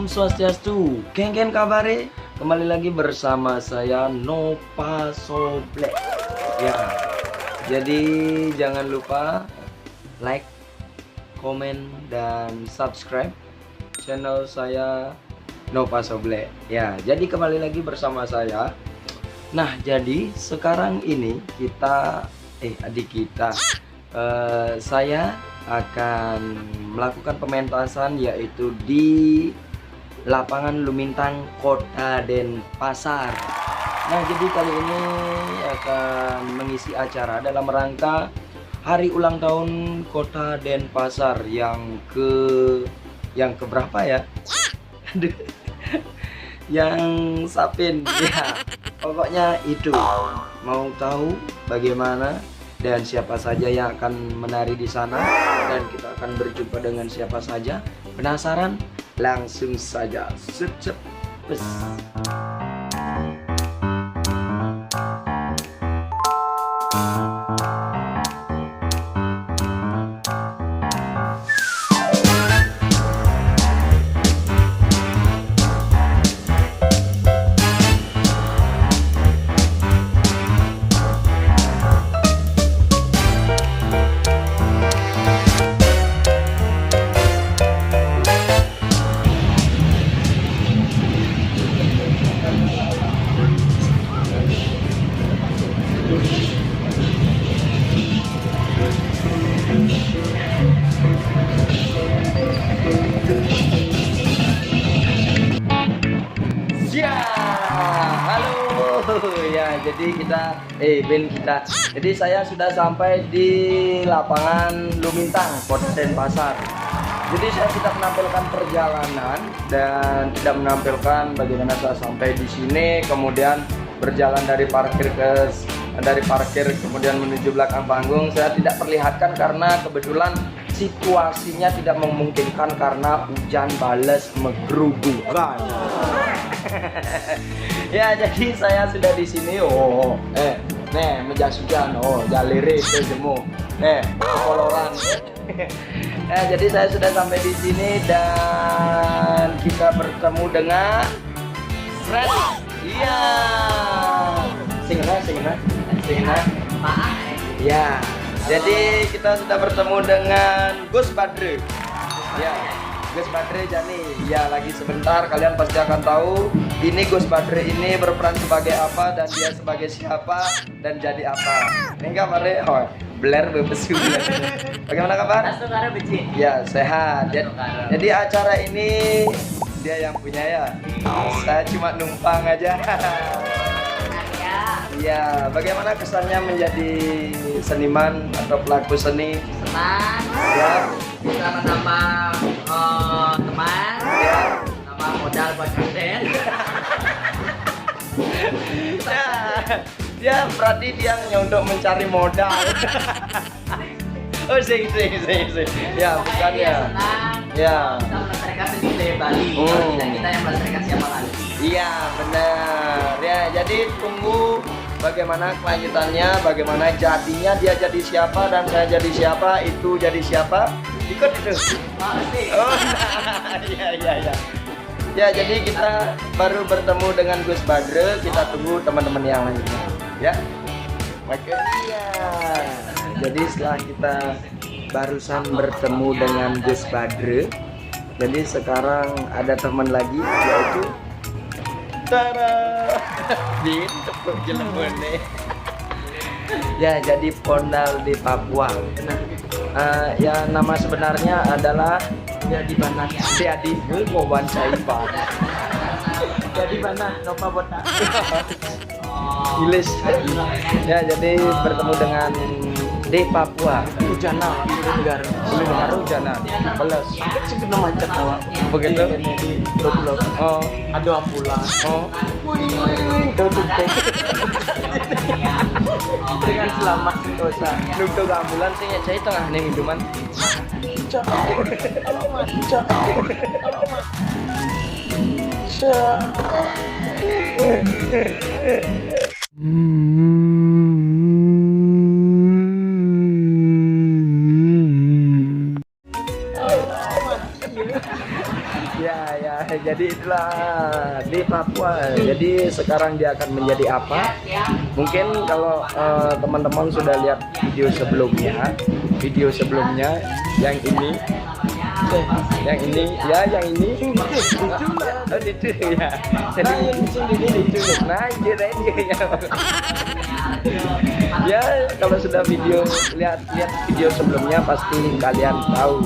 Om Swastiastu, kengken kabare. Kembali lagi bersama saya Nova Soble. Ya, jadi jangan lupa like, komen, dan subscribe channel saya Nova Soble. Ya, jadi kembali lagi bersama saya. Nah, jadi sekarang ini saya akan melakukan pementasan yaitu di lapangan Lumintang Kota Denpasar. Nah, jadi kali ini akan mengisi acara dalam rangka hari ulang tahun Kota Denpasar yang keberapa ya? Aduh. Yang Sapin ya. Pokoknya itu. Mau tahu bagaimana dan siapa saja yang akan menari di sana, dan kita akan berjumpa dengan siapa saja? Penasaran? Langsung saja. Cepet. Ya, halo ya. Jadi saya sudah sampai di lapangan Lumintang Kota Denpasar. Jadi saya tidak menampilkan perjalanan dan tidak menampilkan bagaimana saya sampai di sini, kemudian berjalan dari parkir kemudian menuju belakang panggung. Saya tidak perlihatkan karena kebetulan situasinya tidak memungkinkan karena hujan bales menggerubukan. Ya, jadi saya sudah di sini. Mejas hujan. Jalire itu jemu. Koloran. Jadi saya sudah sampai di sini dan kita bertemu dengan Fred. Iya. Singna. Ya. Jadi kita sudah bertemu dengan Gus Badre. Ya. Gus Badre Jani. Ya, lagi sebentar kalian pasti akan tahu ini Gus Badre ini berperan sebagai apa dan dia sebagai siapa dan jadi apa. Enggak mare. Blair bebesu. Bagaimana kabar? Ya, sehat. Jadi acara ini dia yang punya ya. Saya cuma numpang aja. Ya, bagaimana kesannya menjadi seniman atau pelaku seni? Senang. Ya. Bisa menambah teman. Ya. Nambah modal buat konten. Ya, berarti dia hanya untuk mencari modal. Sing. Ya, bukan ya. Senang. Ya. Kita melestarikan seni budaya Bali. Kalau tidak kita yang melestarikan siapa lagi? Iya, benar. Ya, jadi tunggu bagaimana kelanjutannya, bagaimana jadinya, dia jadi siapa dan saya jadi siapa, itu jadi siapa. Ikut itu. Oh, iya. Ya, jadi kita baru bertemu dengan Gus Badre, kita tunggu teman-teman yang lainnya. Ya. Oke. Iya. Jadi setelah kita barusan bertemu dengan Gus Badre, jadi sekarang ada teman lagi yaitu Tara. Ya, jadi pondal di Papua. Ya, nama sebenarnya adalah Jadi Moban Saipan. Jadi mana? Nova Botak. Ilis. Ya, jadi bertemu dengan di Papua. Hujana, dengar Hujana. Belas. Sebenarnya macet awak. Begitu. Oh, Ada ambulans. Dengan selamat sentosa. Nunggu ke ambulans sih nyecai tengah nih minuman. jadi itulah di Papua. Jadi sekarang dia akan menjadi apa? Mungkin kalau teman-teman sudah lihat video sebelumnya yang ini, yang ini itu ya. Jadi itu nah jadi ya kalau sudah lihat video sebelumnya pasti kalian tahu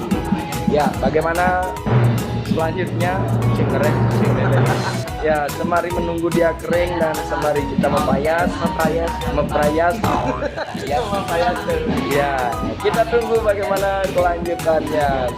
ya bagaimana selanjutnya kering ya. Semari menunggu dia kering dan semari kita memperayas ya, kita tunggu bagaimana kelanjutannya.